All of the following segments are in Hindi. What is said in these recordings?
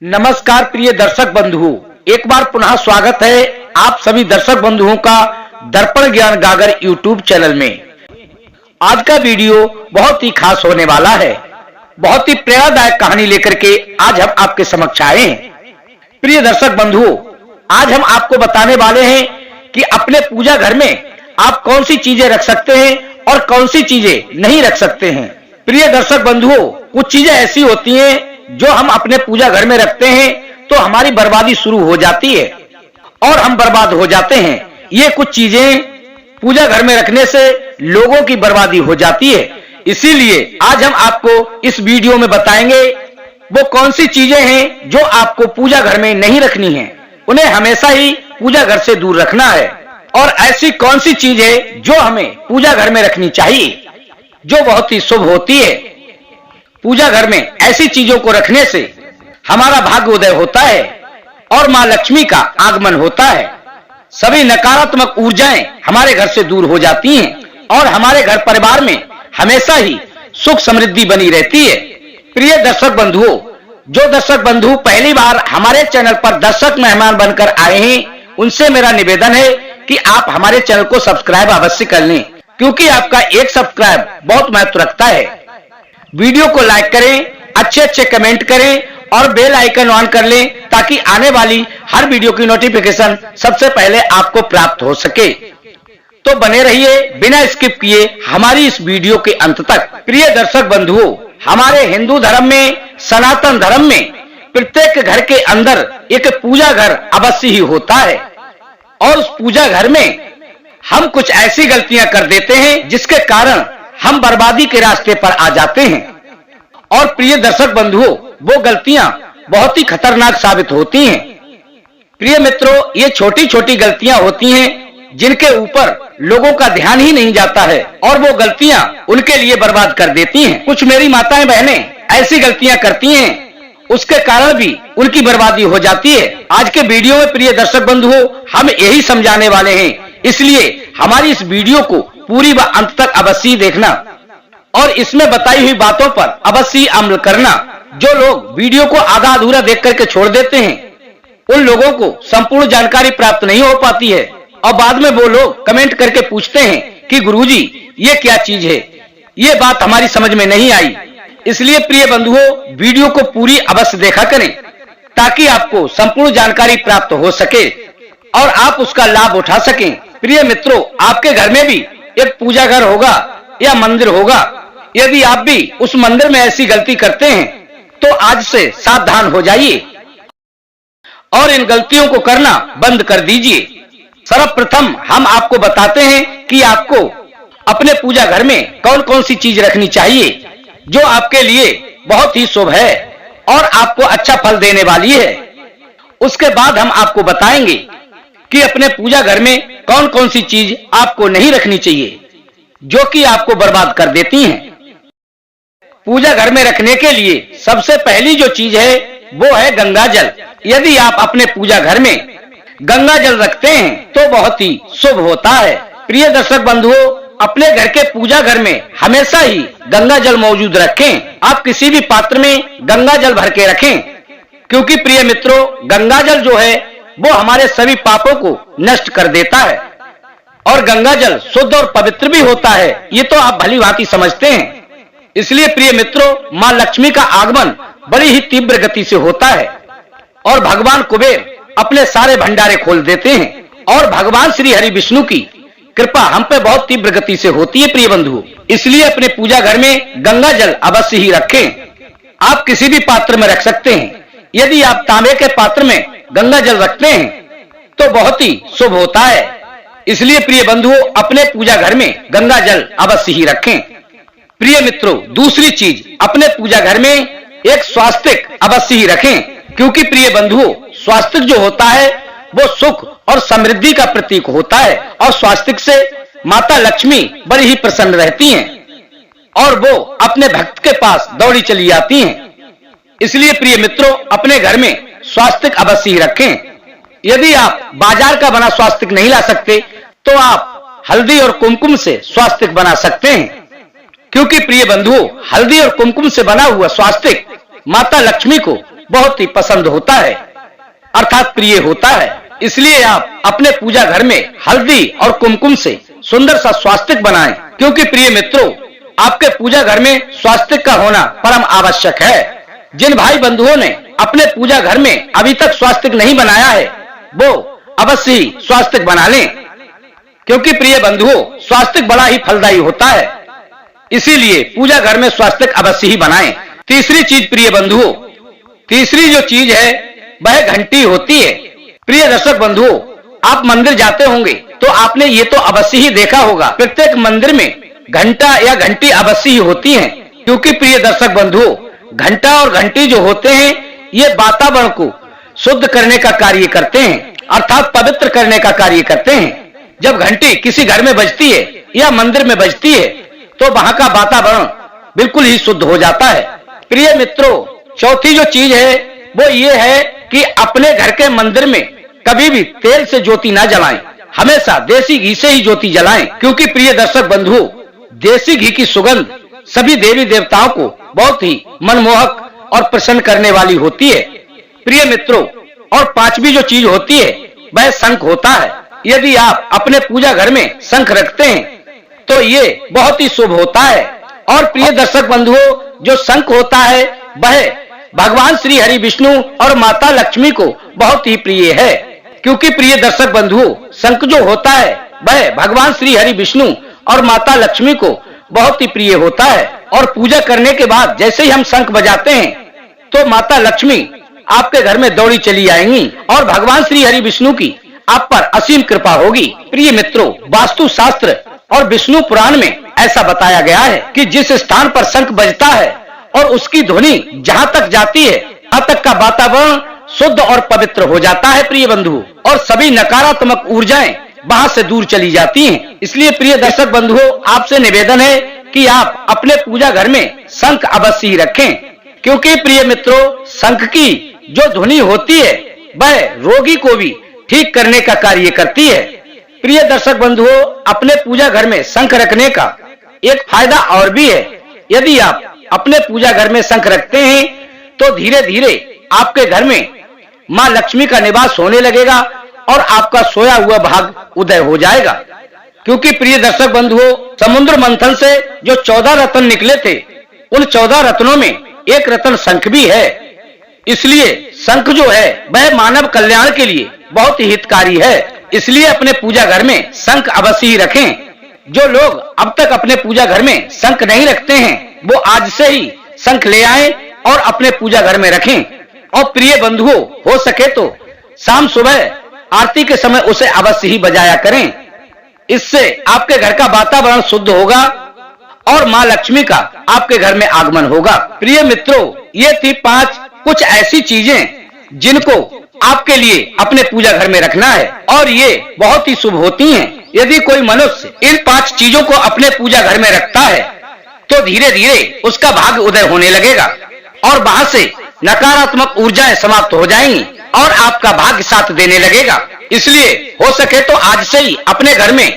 नमस्कार प्रिय दर्शक बंधुओं, एक बार पुनः स्वागत है आप सभी दर्शक बंधुओं का दर्पण ज्ञान गागर यूट्यूब चैनल में। आज का वीडियो बहुत ही खास होने वाला है। बहुत ही प्रेरणादायक कहानी लेकर के आज हम आपके समक्ष आए हैं। प्रिय दर्शक बंधुओं, आज हम आपको बताने वाले हैं कि अपने पूजा घर में आप कौन सी चीजें रख सकते हैं और कौन सी चीजें नहीं रख सकते हैं। प्रिय दर्शक बंधुओं, कुछ चीजें ऐसी होती हैं जो हम अपने पूजा घर में रखते हैं तो हमारी बर्बादी शुरू हो जाती है और हम बर्बाद हो जाते हैं। ये कुछ चीजें पूजा घर में रखने से लोगों की बर्बादी हो जाती है। इसीलिए आज हम आपको इस वीडियो में बताएंगे वो कौन सी चीजें हैं जो आपको पूजा घर में नहीं रखनी है, उन्हें हमेशा ही पूजा घर से दूर रखना है। और ऐसी कौन सी चीज है जो हमें पूजा घर में रखनी चाहिए, जो बहुत ही शुभ होती है। पूजा घर में ऐसी चीजों को रखने से हमारा भाग्योदय होता है और मां लक्ष्मी का आगमन होता है। सभी नकारात्मक ऊर्जाएं हमारे घर से दूर हो जाती हैं और हमारे घर परिवार में हमेशा ही सुख समृद्धि बनी रहती है। प्रिय दर्शक बंधुओं, जो दर्शक बंधु पहली बार हमारे चैनल पर दर्शक मेहमान बनकर आए हैं, उनसे मेरा निवेदन है कि आप हमारे चैनल को सब्सक्राइब अवश्य कर लें, क्योंकि आपका एक सब्सक्राइब बहुत महत्व रखता है। वीडियो को लाइक करें, अच्छे कमेंट करें और बेल आइकन ऑन कर लें ताकि आने वाली हर वीडियो की नोटिफिकेशन सबसे पहले आपको प्राप्त हो सके। तो बने रहिए बिना स्किप किए हमारी इस वीडियो के अंत तक। प्रिय दर्शक बंधुओं, हमारे हिंदू धर्म में, सनातन धर्म में प्रत्येक घर के अंदर एक पूजा घर अवश्य ही होता है और उस पूजा घर में हम कुछ ऐसी गलतियां कर देते हैं जिसके कारण हम बर्बादी के रास्ते पर आ जाते हैं। और प्रिय दर्शक बंधुओं, वो गलतियां बहुत ही खतरनाक साबित होती हैं। प्रिय मित्रों, ये छोटी छोटी गलतियां होती हैं जिनके ऊपर लोगों का ध्यान ही नहीं जाता है और वो गलतियां उनके लिए बर्बाद कर देती हैं। कुछ मेरी माताएं बहनें ऐसी गलतियां करती हैं, उसके कारण भी उनकी बर्बादी हो जाती है। आज के वीडियो में प्रिय दर्शक बंधुओं हम यही समझाने वाले हैं, इसलिए हमारी इस वीडियो को पूरी व अंत तक अवश्य देखना और इसमें बताई हुई बातों पर अवश्य अमल करना। जो लोग वीडियो को आधा अधूरा देख करके छोड़ देते हैं, उन लोगों को संपूर्ण जानकारी प्राप्त नहीं हो पाती है और बाद में वो लोग कमेंट करके पूछते हैं कि गुरुजी ये क्या चीज है, ये बात हमारी समझ में नहीं आई। इसलिए प्रिय बंधुओं, वीडियो को पूरी अवश्य देखा करें ताकि आपको संपूर्ण जानकारी प्राप्त हो सके और आप उसका लाभ उठा सकें। प्रिय मित्रों, आपके घर में भी एक पूजा घर होगा या मंदिर होगा। यदि आप भी उस मंदिर में ऐसी गलती करते हैं तो आज से सावधान हो जाइए और इन गलतियों को करना बंद कर दीजिए। सर्वप्रथम हम आपको बताते हैं कि आपको अपने पूजा घर में कौन कौन सी चीज रखनी चाहिए जो आपके लिए बहुत ही शुभ है और आपको अच्छा फल देने वाली है। उसके बाद हम आपको बताएंगे कि अपने पूजा घर में कौन कौन सी चीज आपको नहीं रखनी चाहिए जो कि आपको बर्बाद कर देती हैं। पूजा घर में रखने के लिए सबसे पहली जो चीज है वो है गंगा जल। यदि आप अपने पूजा घर में गंगा जल रखते हैं तो बहुत ही शुभ होता है। प्रिय दर्शक बंधुओं, अपने घर के पूजा घर में हमेशा ही गंगा जल मौजूद रखें। आप किसी भी पात्र में गंगा जल भर के रखें, क्योंकि प्रिय मित्रों, गंगा जल जो है वो हमारे सभी पापों को नष्ट कर देता है और गंगा जल शुद्ध और पवित्र भी होता है। ये तो आप भली भांति समझते हैं। इसलिए प्रिय मित्रों, मां लक्ष्मी का आगमन बड़ी ही तीव्र गति से होता है और भगवान कुबेर अपने सारे भंडारे खोल देते हैं और भगवान श्री हरि विष्णु की कृपा हम पे बहुत तीव्र गति से होती है। प्रिय बंधुओं, इसलिए अपने पूजा घर में गंगा जल अवश्य ही रखें। आप किसी भी पात्र में रख सकते हैं। यदि आप तांबे के पात्र में गंगा जल रखते हैं तो बहुत ही शुभ होता है। इसलिए प्रिय बंधुओं, अपने पूजा घर में गंगा जल अवश्य ही रखें। प्रिय मित्रों, दूसरी चीज, अपने पूजा घर में एक स्वास्तिक अवश्य ही रखें, क्योंकि प्रिय बंधुओं, स्वास्तिक जो होता है वो सुख और समृद्धि का प्रतीक होता है और स्वास्तिक से माता लक्ष्मी बड़ी ही प्रसन्न रहती हैं और वो अपने भक्त के पास दौड़ी चली आती हैं। इसलिए प्रिय मित्रों, अपने घर में स्वास्तिक अवश्य ही रखें। यदि आप बाजार का बना स्वास्तिक नहीं ला सकते तो आप हल्दी और कुमकुम से स्वास्तिक बना सकते हैं, क्योंकि प्रिय बंधुओं, हल्दी और कुमकुम से बना हुआ स्वास्तिक माता लक्ष्मी को बहुत ही पसंद होता है, अर्थात प्रिय होता है। इसलिए आप अपने पूजा घर में हल्दी और कुमकुम से सुंदर सा स्वास्तिक बनाएं, क्योंकि प्रिय मित्रों, आपके पूजा घर में स्वास्तिक का होना परम आवश्यक है। जिन भाई बंधुओं ने अपने पूजा घर में अभी तक स्वास्तिक नहीं बनाया है, वो अवश्य ही स्वास्तिक बना लें, क्योंकि प्रिय बंधुओं, स्वास्तिक बड़ा ही फलदायी होता है। इसीलिए पूजा घर में स्वास्तिक अवश्य ही बनाएं। तीसरी चीज प्रिय बंधुओं, तीसरी जो चीज है वह घंटी होती है। प्रिय दर्शक बंधुओं, आप मंदिर जाते होंगे तो आपने ये तो अवश्य ही देखा होगा, प्रत्येक मंदिर में घंटा या घंटी अवश्य ही होती है, क्योंकि प्रिय दर्शक बंधुओं, घंटा और घंटी जो होते हैं ये वातावरण को शुद्ध करने का कार्य करते हैं, अर्थात पवित्र करने का कार्य करते हैं। जब घंटी किसी घर में बजती है या मंदिर में बजती है तो वहां का वातावरण बिल्कुल ही शुद्ध हो जाता है। प्रिय मित्रों, चौथी जो चीज है वो ये है कि अपने घर के मंदिर में कभी भी तेल से ज्योति ना जलाएं, हमेशा देसी घी से ही ज्योति जलाएं, क्योंकि प्रिय दर्शक बंधुओं, देसी घी की सुगंध सभी देवी देवताओं को बहुत ही मनमोहक और प्रसन्न करने वाली होती है। प्रिय मित्रों, और पांचवी जो चीज होती है वह शंख होता है। यदि आप अपने पूजा घर में शंख रखते हैं तो ये बहुत ही शुभ होता है। और प्रिय दर्शक बंधुओं, जो शंख होता है वह भगवान श्री हरि विष्णु और माता लक्ष्मी को बहुत ही प्रिय है, क्योंकि प्रिय दर्शक बंधुओं, शंख जो होता है वह भगवान श्री हरि विष्णु और माता लक्ष्मी को बहुत ही प्रिय होता है। और पूजा करने के बाद जैसे ही हम शंख बजाते हैं तो माता लक्ष्मी आपके घर में दौड़ी चली आएंगी और भगवान श्री हरि विष्णु की आप पर असीम कृपा होगी। प्रिय मित्रों, वास्तु शास्त्र और विष्णु पुराण में ऐसा बताया गया है कि जिस स्थान पर शंख बजता है और उसकी ध्वनि जहां तक जाती है वहां तक का वातावरण शुद्ध और पवित्र हो जाता है प्रिय बंधुओं, और सभी नकारात्मक ऊर्जाएं वहां से दूर चली जाती हैं। इसलिए प्रिय दर्शक बंधुओं, आपसे निवेदन है कि आप अपने पूजा घर में शंख अवश्य ही रखें, क्योंकि प्रिय मित्रों, शंख की जो ध्वनि होती है वह रोगी को भी ठीक करने का कार्य करती है। प्रिय दर्शक बंधुओं, अपने पूजा घर में शंख रखने का एक फायदा और भी है। यदि आप अपने पूजा घर में शंख रखते हैं तो धीरे धीरे आपके घर में मां लक्ष्मी का निवास होने लगेगा और आपका सोया हुआ भाग उदय हो जाएगा। क्योंकि प्रिय दर्शक बंधुओं, समुद्र मंथन से जो 14 रत्न निकले थे, उन 14 रत्नों में एक रत्न शंख भी है। इसलिए शंख जो है वह मानव कल्याण के लिए बहुत ही हितकारी है। इसलिए अपने पूजा घर में शंख अवश्य ही रखें। जो लोग अब तक अपने पूजा घर में शंख नहीं रखते हैं वो आज से ही शंख ले आएं और अपने पूजा घर में रखें। और प्रिय बंधुओं, हो सके तो शाम सुबह आरती के समय उसे अवश्य ही बजाया करें। इससे आपके घर का वातावरण शुद्ध होगा और मां लक्ष्मी का आपके घर में आगमन होगा। प्रिय मित्रों, ये थी 5 कुछ ऐसी चीजें जिनको आपके लिए अपने पूजा घर में रखना है और ये बहुत ही शुभ होती हैं। यदि कोई मनुष्य इन 5 चीजों को अपने पूजा घर में रखता है तो धीरे धीरे उसका भाग्य उदय होने लगेगा और वहां से नकारात्मक ऊर्जाएं समाप्त हो जाएंगी और आपका भाग्य साथ देने लगेगा। इसलिए हो सके तो आज से ही अपने घर में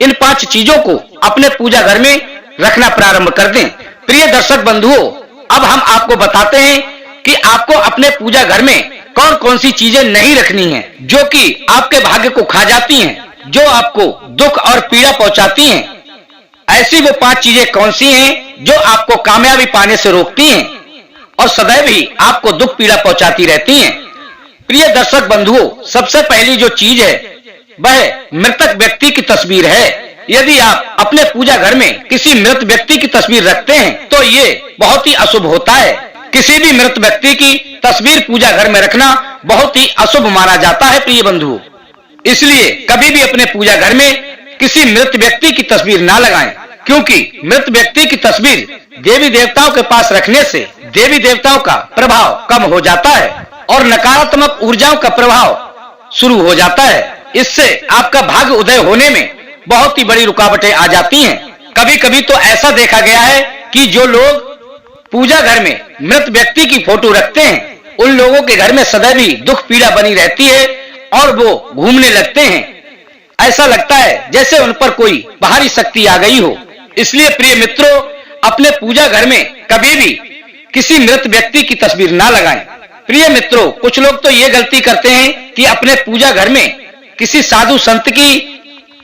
इन 5 चीजों को अपने पूजा घर में रखना प्रारंभ कर दें। प्रिय दर्शक बंधुओं, अब हम आपको बताते हैं कि आपको अपने पूजा घर में कौन कौन सी चीजें नहीं रखनी हैं, जो कि आपके भाग्य को खा जाती हैं, जो आपको दुख और पीड़ा पहुंचाती हैं। ऐसी वो 5 चीजें कौन सी हैं जो आपको कामयाबी पाने से रोकती हैं और सदैव ही आपको दुख पीड़ा पहुंचाती रहती हैं। प्रिय दर्शक बंधुओं, सबसे पहली जो चीज है वह मृतक व्यक्ति की तस्वीर है। यदि आप अपने पूजा घर में किसी मृत व्यक्ति की तस्वीर रखते हैं तो ये बहुत ही अशुभ होता है। किसी भी मृत व्यक्ति की तस्वीर पूजा घर में रखना बहुत ही अशुभ माना जाता है प्रिय बंधुओं। इसलिए कभी भी अपने पूजा घर में किसी मृत व्यक्ति की तस्वीर ना लगाएं, क्योंकि मृत व्यक्ति की तस्वीर देवी देवताओं के पास रखने से देवी देवताओं का प्रभाव कम हो जाता है और नकारात्मक ऊर्जाओं का प्रभाव शुरू हो जाता है। इससे आपका भाग्य उदय होने में बहुत ही बड़ी रुकावटें आ जाती हैं। कभी कभी तो ऐसा देखा गया है कि जो लोग पूजा घर में मृत व्यक्ति की फोटो रखते हैं उन लोगों के घर में सदैव ही दुख पीड़ा बनी रहती है और वो घूमने लगते हैं। ऐसा लगता है जैसे उन पर कोई बाहरी शक्ति आ गई हो। इसलिए प्रिय मित्रों, अपने पूजा घर में कभी भी किसी मृत व्यक्ति की तस्वीर ना लगाएं। प्रिय मित्रों, कुछ लोग तो ये गलती करते हैं कि अपने पूजा घर में किसी साधु संत की,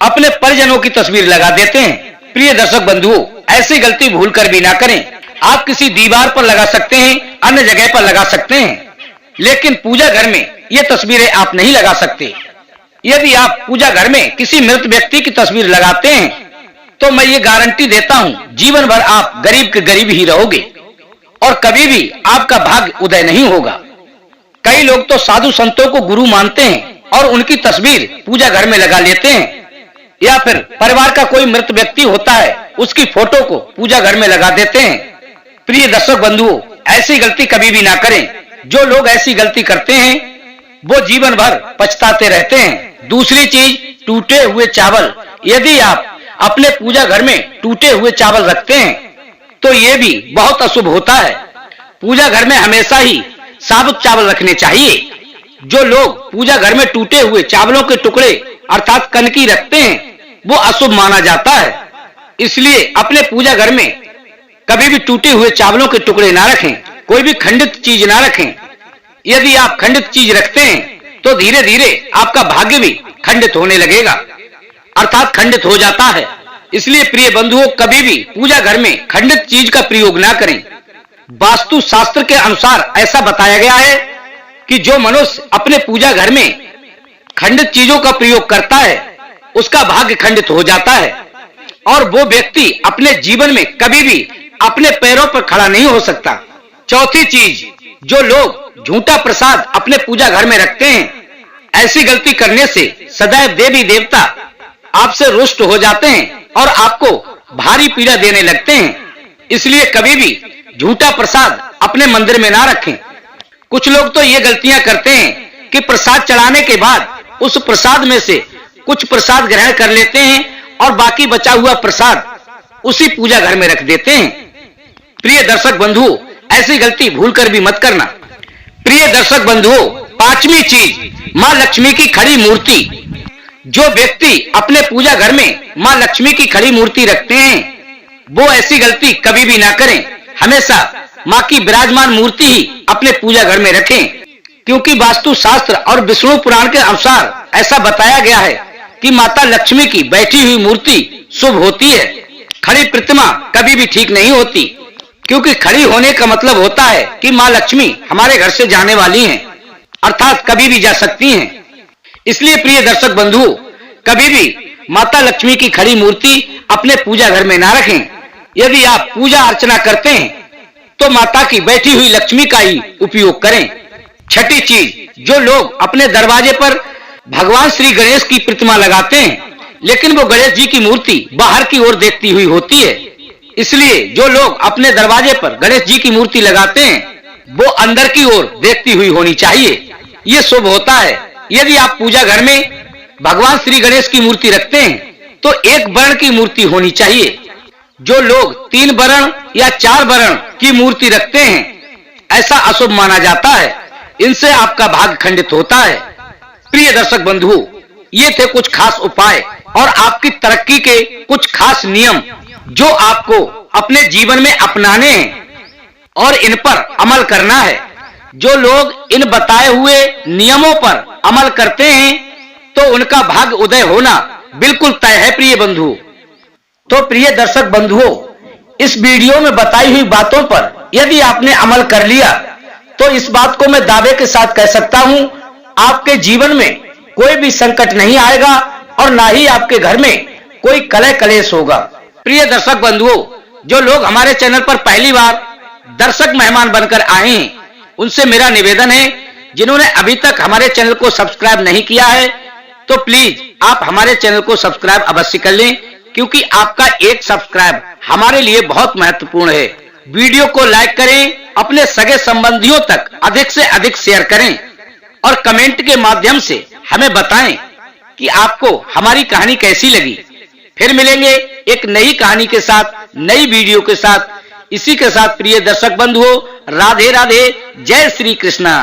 अपने परिजनों की तस्वीर लगा देते हैं। प्रिय दर्शक बंधुओं, ऐसी गलती भूल कर भी ना करें। आप किसी दीवार पर लगा सकते हैं, अन्य जगह पर लगा सकते हैं, लेकिन पूजा घर में ये तस्वीरें आप नहीं लगा सकते। यदि आप पूजा घर में किसी मृत व्यक्ति की तस्वीर लगाते हैं तो मैं ये गारंटी देता हूं, जीवन भर आप गरीब के गरीब ही रहोगे और कभी भी आपका भाग्य उदय नहीं होगा। कई लोग तो साधु संतों को गुरु मानते हैं और उनकी तस्वीर पूजा घर में लगा लेते हैं, या फिर परिवार का कोई मृत व्यक्ति होता है उसकी फोटो को पूजा घर में लगा देते हैं। प्रिय दर्शक बंधुओं, ऐसी गलती कभी भी ना करें। जो लोग ऐसी गलती करते हैं वो जीवन भर पछताते रहते हैं। दूसरी चीज, टूटे हुए चावल। यदि आप अपने पूजा घर में टूटे हुए चावल रखते हैं तो ये भी बहुत अशुभ होता है। पूजा घर में हमेशा ही साबुत चावल रखने चाहिए। जो लोग पूजा घर में टूटे हुए चावलों के टुकड़े अर्थात कनकी रखते हैं वो अशुभ माना जाता है। इसलिए अपने पूजा घर में कभी भी टूटे हुए चावलों के टुकड़े ना रखें, कोई भी खंडित चीज ना रखें। यदि आप खंडित चीज रखते हैं तो धीरे धीरे आपका भाग्य भी खंडित होने लगेगा, अर्थात खंडित हो जाता है। इसलिए प्रिय बंधुओं, कभी भी पूजा घर में खंडित चीज का प्रयोग ना करें। वास्तु शास्त्र के अनुसार ऐसा बताया गया है कि जो मनुष्य अपने पूजा घर में खंडित चीजों का प्रयोग करता है उसका भाग्य खंडित हो जाता है और वो व्यक्ति अपने जीवन में कभी भी अपने पैरों पर खड़ा नहीं हो सकता। चौथी चीज, जो लोग झूठा प्रसाद अपने पूजा घर में रखते हैं, ऐसी गलती करने से सदैव देवी देवता आपसे रुष्ट हो जाते हैं और आपको भारी पीड़ा देने लगते हैं। इसलिए कभी भी झूठा प्रसाद अपने मंदिर में ना रखें। कुछ लोग तो ये गलतियां करते हैं कि प्रसाद चढ़ाने के बाद उस प्रसाद में से कुछ प्रसाद ग्रहण कर लेते हैं और बाकी बचा हुआ प्रसाद उसी पूजा घर में रख देते हैं। प्रिय दर्शक बंधुओं, ऐसी गलती भूल कर भी मत करना। प्रिय दर्शक बंधुओं, पांचवी चीज, मां लक्ष्मी की खड़ी मूर्ति। जो व्यक्ति अपने पूजा घर में मां लक्ष्मी की खड़ी मूर्ति रखते हैं वो ऐसी गलती कभी भी ना करें। हमेशा मां की विराजमान मूर्ति ही अपने पूजा घर में रखें, क्योंकि वास्तु शास्त्र और विष्णु पुराण के अनुसार ऐसा बताया गया है कि माता लक्ष्मी की बैठी हुई मूर्ति शुभ होती है। खड़ी प्रतिमा कभी भी ठीक नहीं होती, क्योंकि खड़ी होने का मतलब होता है कि मां लक्ष्मी हमारे घर से जाने वाली हैं, अर्थात कभी भी जा सकती हैं। इसलिए प्रिय दर्शक बंधुओं, कभी भी माता लक्ष्मी की खड़ी मूर्ति अपने पूजा घर में ना रखें। यदि आप पूजा अर्चना करते हैं तो माता की बैठी हुई लक्ष्मी का ही उपयोग करें। छठी चीज, जो लोग अपने दरवाजे पर भगवान श्री गणेश की प्रतिमा लगाते हैं लेकिन वो गणेश जी की मूर्ति बाहर की ओर देखती हुई होती है। इसलिए जो लोग अपने दरवाजे पर गणेश जी की मूर्ति लगाते हैं वो अंदर की ओर देखती हुई होनी चाहिए, ये शुभ होता है। यदि आप पूजा घर में भगवान श्री गणेश की मूर्ति रखते हैं तो एक वर्ण की मूर्ति होनी चाहिए। जो लोग 3 वर्ण या 4 वर्ण की मूर्ति रखते हैं ऐसा अशुभ माना जाता है, इनसे आपका भाग्य खंडित होता है। प्रिय दर्शक बंधुओं, ये थे कुछ खास उपाय और आपकी तरक्की के कुछ खास नियम जो आपको अपने जीवन में अपनाने हैं और इन पर अमल करना है। जो लोग इन बताए हुए नियमों पर अमल करते हैं तो उनका भाग्य उदय होना बिल्कुल तय है। प्रिय बंधुओं, तो प्रिय दर्शक बंधुओं, इस वीडियो में बताई हुई बातों पर यदि आपने अमल कर लिया तो इस बात को मैं दावे के साथ कह सकता हूं, आपके जीवन में कोई भी संकट नहीं आएगा और ना ही आपके घर में कोई कलह कलेश होगा। प्रिय दर्शक बंधुओं, जो लोग हमारे चैनल पर पहली बार दर्शक मेहमान बनकर आए हैं उनसे मेरा निवेदन है, जिन्होंने अभी तक हमारे चैनल को सब्सक्राइब नहीं किया है तो प्लीज आप हमारे चैनल को सब्सक्राइब अवश्य कर लें, क्योंकि आपका एक सब्सक्राइब हमारे लिए बहुत महत्वपूर्ण है। वीडियो को लाइक करें, अपने सगे संबंधियों तक अधिक से अधिक शेयर करें और कमेंट के माध्यम से हमें बताएं कि आपको हमारी कहानी कैसी लगी। फिर मिलेंगे एक नई कहानी के साथ, नई वीडियो के साथ। इसी के साथ प्रिय दर्शक बंधुओं, राधे राधे, जय श्री कृष्णा।